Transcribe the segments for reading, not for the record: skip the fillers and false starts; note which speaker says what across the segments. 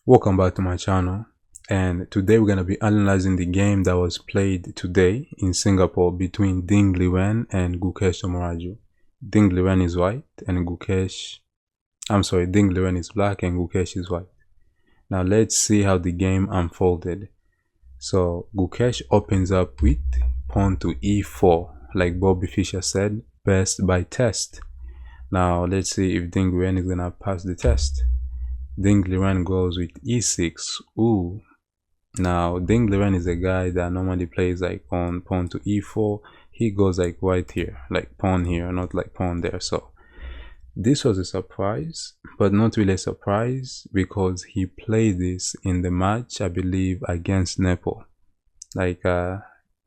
Speaker 1: Welcome back to my channel, and today we're going to be analyzing the game that was played today in Singapore between Ding Liren and Gukesh Dommaraju. Ding Liren is white and Ding Liren is black and Gukesh is white. Now let's see how the game unfolded. So Gukesh opens up with pawn to e4, like Bobby Fischer said, best by test. Now let's see if Ding Liren is going to pass the test. Ding Liren goes with e6. Ooh. Now Ding Liren is a guy that normally plays like on pawn to e4. He goes like right here, like pawn here, not like pawn there. So this was a surprise, but not really a surprise because he played this in the match, I believe, against Nepal. Like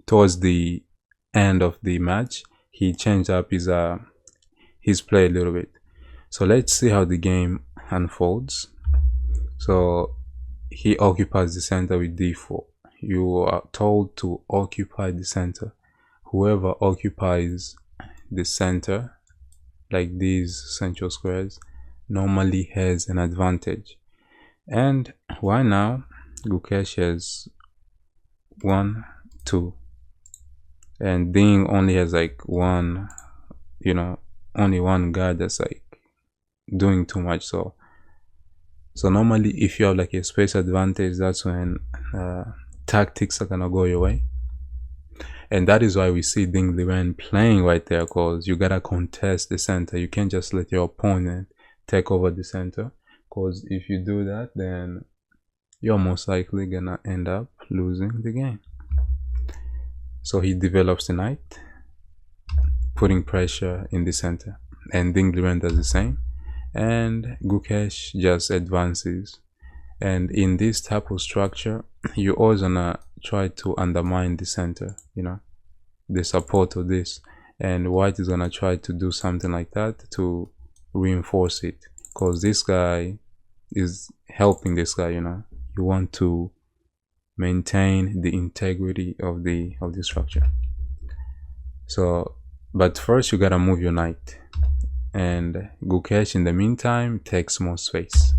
Speaker 1: towards the end of the match, he changed up his play a little bit. So let's see how the game unfolds. So he occupies the center with d4. You are told to occupy the center. Whoever occupies the center, like these central squares, normally has an advantage. And right now, Gukesh has 1, 2. And Ding only has like one, only one guy that's like doing too much. So normally if you have like a space advantage, that's when tactics are gonna go your way. And that is why we see Ding Liren playing right there, because you gotta contest the center. You can't just let your opponent take over the center, because if you do that, then you're most likely gonna end up losing the game. So he develops the knight, putting pressure in the center, and Ding Liren does the same. And Gukesh just advances. And in this type of structure, you always gonna try to undermine the center, the support of this. And white is gonna try to do something like that to reinforce it, because this guy is helping this guy. You want to maintain the integrity of the structure. So, but first you gotta move your knight. And Gukesh in the meantime takes more space.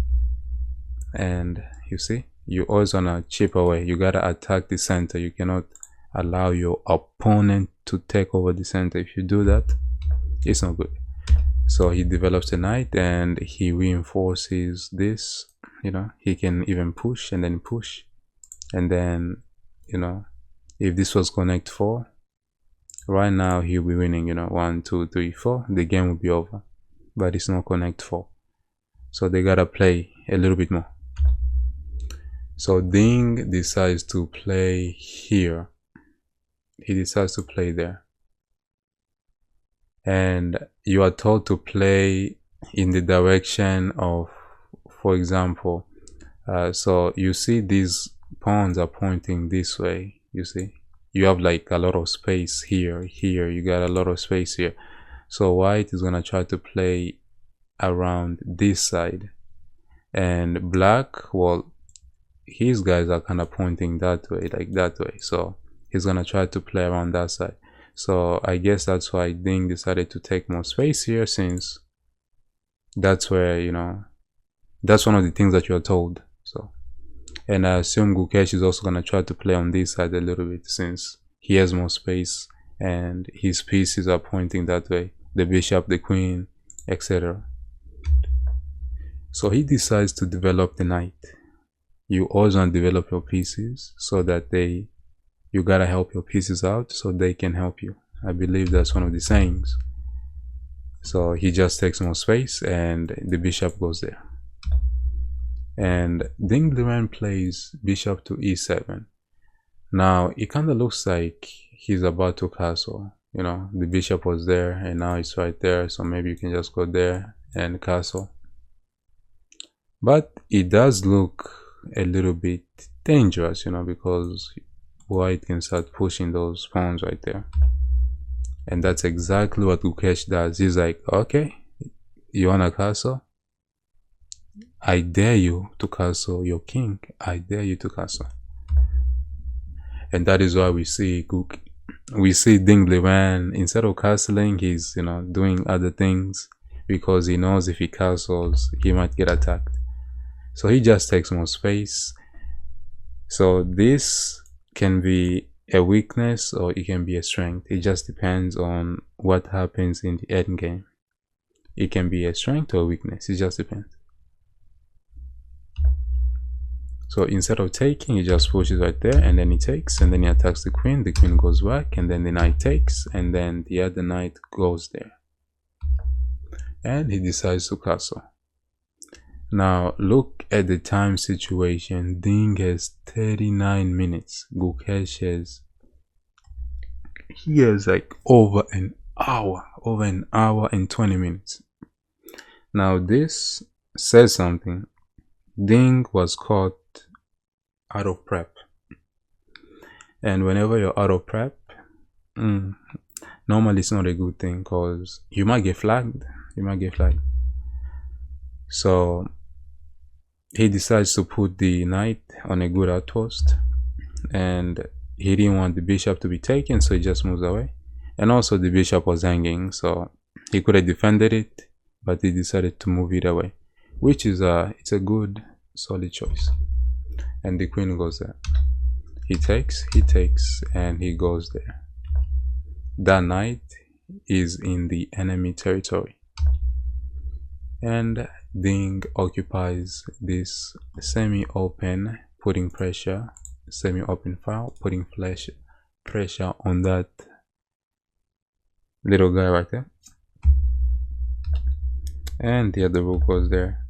Speaker 1: And you see, you always wanna chip away. You gotta attack the center. You cannot allow your opponent to take over the center. If you do that, it's not good. So he develops the knight and he reinforces this. He can even push and then push. And then, if this was connect 4, right now he'll be winning, 1, 2, 3, 4. The game will be over, but it's not connect 4. So they gotta play a little bit more. So Ding decides to play here. He decides to play there. And you are told to play in the direction of, for example, so you see these pawns are pointing this way. You see, you have like a lot of space here, you got a lot of space here. So white is gonna try to play around this side, and black, well, his guys are kind of pointing that way, like that way. So he's gonna try to play around that side. So I guess that's why Ding decided to take more space here, since that's where, that's one of the things that you're told. So, and I assume Gukesh is also gonna try to play on this side a little bit, since he has more space and his pieces are pointing that way, the bishop, the queen, etc. So he decides to develop the knight. You always want to develop your pieces so that you gotta help your pieces out so they can help you. I believe that's one of the sayings. So he just takes more space and the bishop goes there. And Ding Liren plays bishop to e7. Now it kind of looks like he's about to castle. The bishop was there and now it's right there, so maybe you can just go there and castle. But it does look a little bit dangerous, because white can start pushing those pawns right there. And that's exactly what Gukesh does. He's like, okay, you wanna castle? I dare you to castle your king. I dare you to castle. And that is why we see Ding Liren, instead of castling, he's doing other things, because he knows if he castles, he might get attacked. So he just takes more space. So this can be a weakness or it can be a strength. It just depends on what happens in the end game. It can be a strength or a weakness. It just depends. So instead of taking, he just pushes right there, and then he takes, and then he attacks the queen goes back, and then the knight takes, and then the other knight goes there. And he decides to castle. Now look at the time situation. Ding has 39 minutes. Gukesh has, he has like over an hour and 20 minutes. Now this says something. Ding was caught out of prep, and whenever you're out of prep, normally it's not a good thing, because you might get flagged. So he decides to put the knight on a good outpost, and he didn't want the bishop to be taken, so he just moves away. And also the bishop was hanging, so he could have defended it, but he decided to move it away, which is it's a good solid choice. And the queen goes there. He takes, and he goes there. That knight is in the enemy territory, and Ding occupies this semi-open, putting pressure, semi-open file, putting pressure on that little guy right there. And the other rook goes there.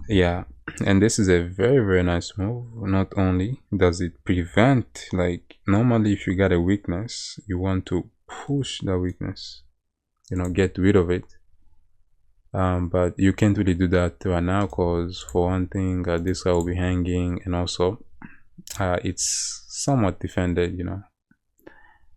Speaker 1: Yeah, and this is a very nice move. Not only does it prevent, like normally if you got a weakness, you want to push the weakness, you know, get rid of it. But you can't really do that right now, because for one thing, this guy will be hanging, and also it's somewhat defended, you know.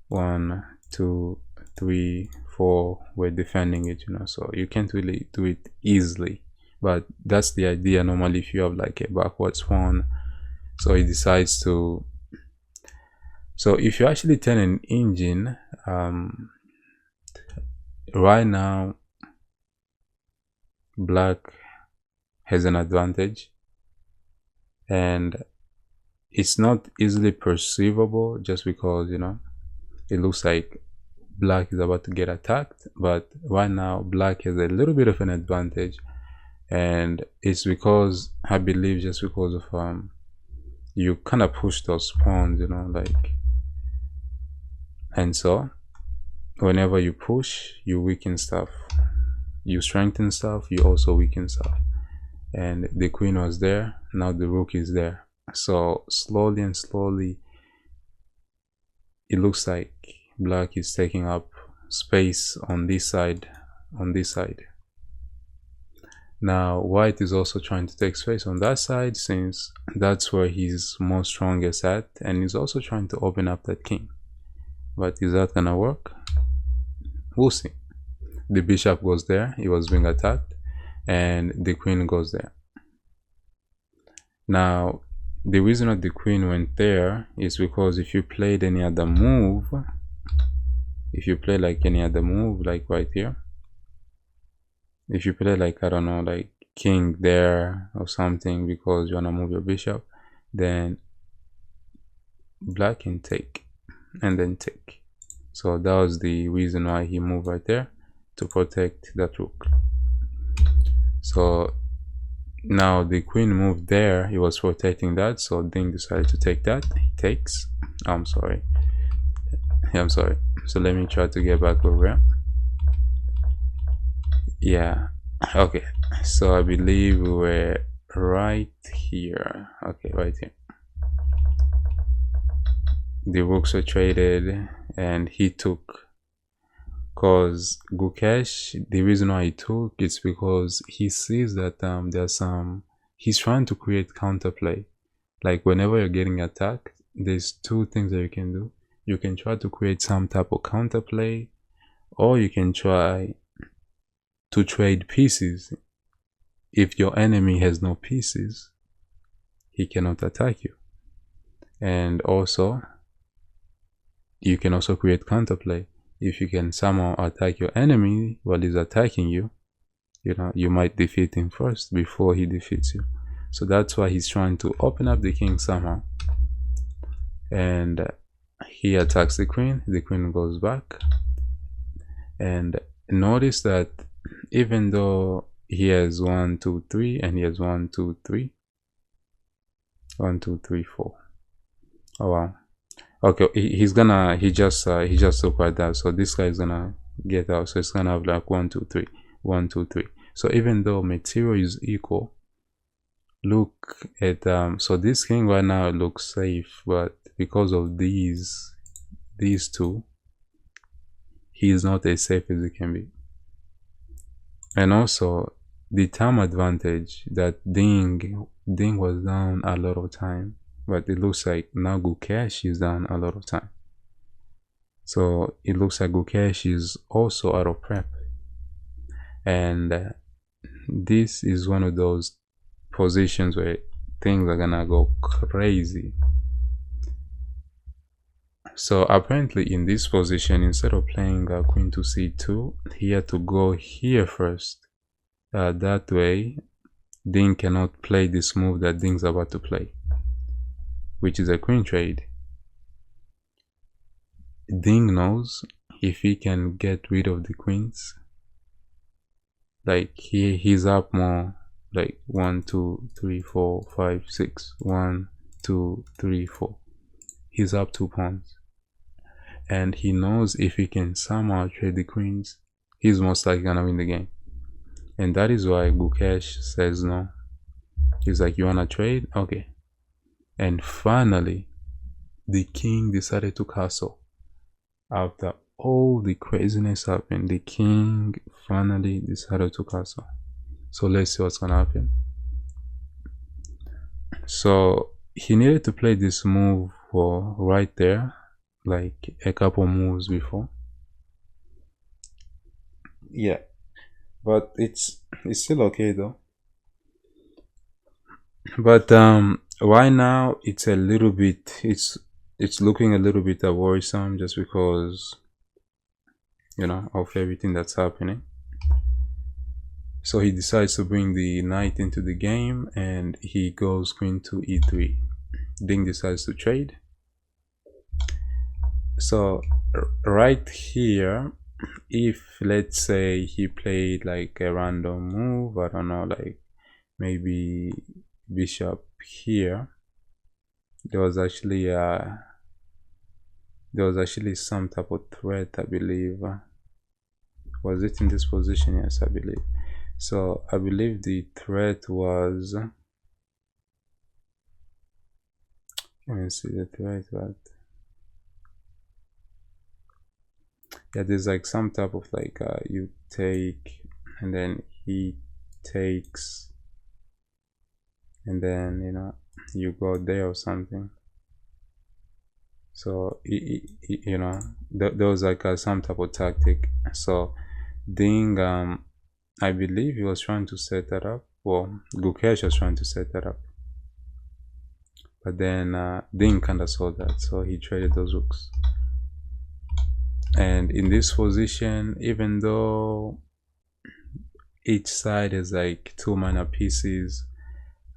Speaker 1: 1, 2, 3, 4, we're defending it, you know, so you can't really do it easily. But that's the idea normally if you have like a backwards pawn. So he decides to, so if you actually turn an engine, right now black has an advantage, and it's not easily perceivable, just because, you know, it looks like black is about to get attacked. But right now black has a little bit of an advantage, and it's because, I believe, just because of you kind of push those pawns, you know, like, and so whenever you push, you weaken stuff, you strengthen stuff, you also weaken stuff. And the queen was there, now the rook is there. So slowly and slowly it looks like black is taking up space on this side, Now white is also trying to take space on that side, since that's where he's more strongest at, and he's also trying to open up that king. But is that gonna work? We'll see. The bishop goes there, he was being attacked, and the queen goes there. Now the reason that the queen went there is because if you played any other move, if you play like any other move, like right here, if you play like, I don't know, like king there or something, because you want to move your bishop, then black can take and then take. So that was the reason why he moved right there, to protect that rook. So now the queen moved there, he was protecting that, so Ding decided to take that. He takes. I'm sorry. So let me try to get back over. Yeah, okay, so I believe we were right here. Okay, right here. The rooks were traded, and he took, because Gukesh, the reason why he took is because he sees that he's trying to create counterplay. Like whenever you're getting attacked, there's two things that you can do. You can try to create some type of counterplay, or you can try to trade pieces. If your enemy has no pieces, he cannot attack you. And also you can also create counterplay. If you can somehow attack your enemy while he's attacking you, you might defeat him first before he defeats you. So that's why he's trying to open up the king somehow. And he attacks the queen goes back. And notice that even though he has 1 2 3 and he has 1 2 3 1 2 3 4. Oh wow. Okay, he just took like that, so this guy is gonna get out. So it's gonna have like 1 2 3 1 2 3. So even though material is equal, look at so this king right now looks safe, but because of these two, he is not as safe as he can be. And also the time advantage, that Ding was down a lot of time, but it looks like now Gukesh is down a lot of time. So it looks like Gukesh is also out of prep, and this is one of those positions where things are gonna go crazy. So apparently in this position, instead of playing queen to c2, he had to go here first. That way Ding cannot play this move that Ding's about to play, which is a queen trade. Ding knows if he can get rid of the queens, like he's up more, like 1 2 3 4 5 6 1 2 3 4, he's up 2 pawns, and he knows if he can somehow trade the queens, he's most likely gonna win the game. And that is why Gukesh says no. He's like, you wanna trade? Okay. And finally the king decided to castle. After all the craziness happened, the king finally decided to castle. So let's see what's gonna happen. So he needed to play this move for right there, like a couple moves before. Yeah, but it's still okay though. But right now it's a little bit, it's looking a little bit worrisome, just because of everything that's happening. So he decides to bring the knight into the game, and he goes queen to e3. Ding decides to trade. So right here, if let's say he played like a random move, I don't know, like maybe bishop here, there was actually some type of threat, I believe. Was it in this position? Yes, I believe. So I believe the threat was, let me see the threat, but yeah, there's like some type of like you take and then he takes, and then you go there or something. So there was like some type of tactic. So Ding, I believe he was trying to set that up. Well, Gukesh was trying to set that up, but then Ding kind of saw that, so he traded those rooks. And in this position, even though each side is like 2 mana pieces,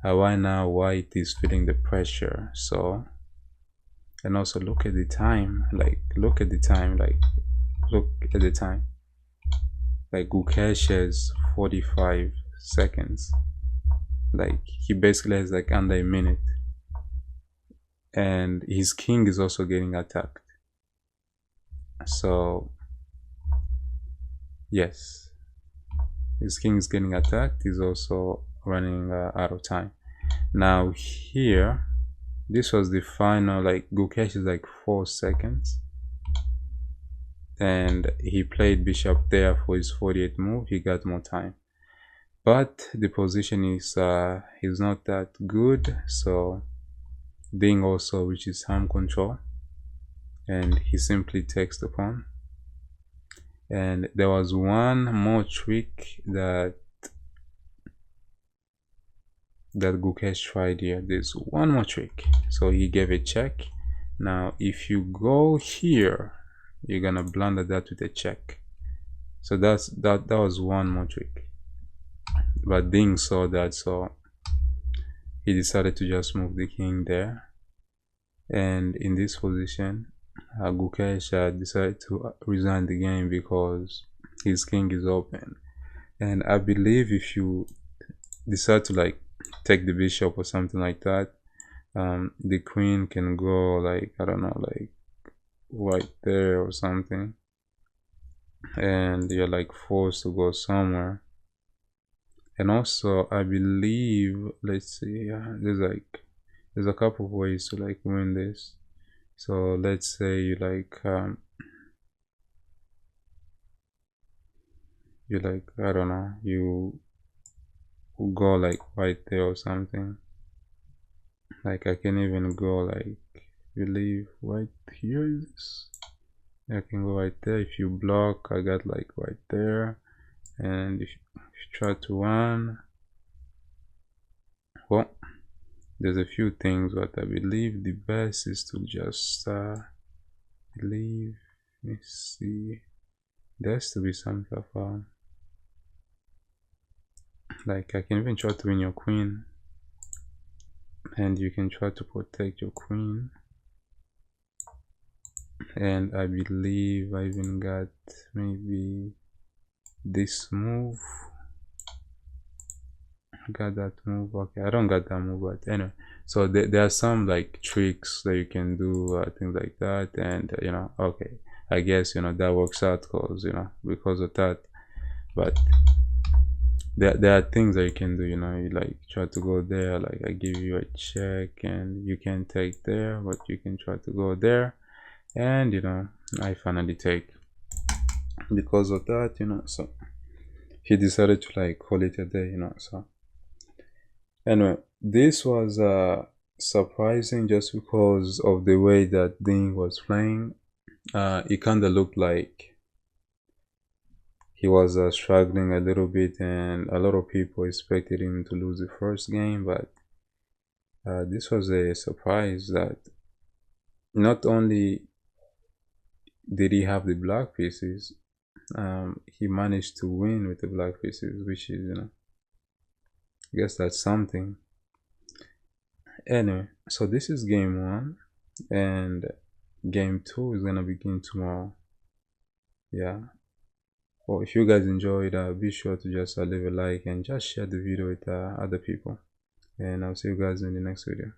Speaker 1: right now white is feeling the pressure. So, and also look at the time, like Gukesh has 45 seconds, like he basically has like under a minute, and his king is also getting attacked. So yes, his king is getting attacked. He's also running out of time. Now here, this was the final, like Gukesh is like 4 seconds, and he played bishop there for his 48th move. He got more time, but the position is not that good. So Ding also reaches hand control, and he simply takes the pawn. And there was one more trick that Gukesh tried here. There's one more trick. So he gave a check. Now if you go here, you're gonna blunder that with a check. So that was one more trick. but Ding saw that, so he decided to just move the king there. And in this position, Gukesh decided to resign the game because his king is open. And I believe if you decide to like take the bishop or something like that, the queen can go like, I don't know, like right there or something, and you're like forced to go somewhere. And also I believe, let's see, there's a couple of ways to like win this. So let's say you like I don't know, you go like right there or something. Like I can even go like, believe right here is this. I can go right there. If you block, I got like right there. And if you try to run, well, there's a few things, but I believe the best is to just believe, let me see, there has to be some stuff like I can even try to win your queen, and you can try to protect your queen. And I believe I even got maybe this move. Got that move. Okay, I don't got that move, but anyway, so there are some like tricks that you can do, things like that. And you know, okay, I guess you know that works out because you know, because of that. But there are things that you can do, you know, you like try to go there, like I give you a check and you can take there, but you can try to go there, and you know, I finally take because of that, you know. So he decided to like call it a day, you know. So anyway, this was surprising just because of the way that Ding was playing. It kind of looked like he was struggling a little bit, and a lot of people expected him to lose the first game. But this was a surprise that not only did he have the black pieces, he managed to win with the black pieces, which is, you know, I guess that's something. Anyway, so this is game one, and game two is gonna begin tomorrow. Yeah. Well, if you guys enjoyed, be sure to just leave a like and just share the video with other people. And I'll see you guys in the next video.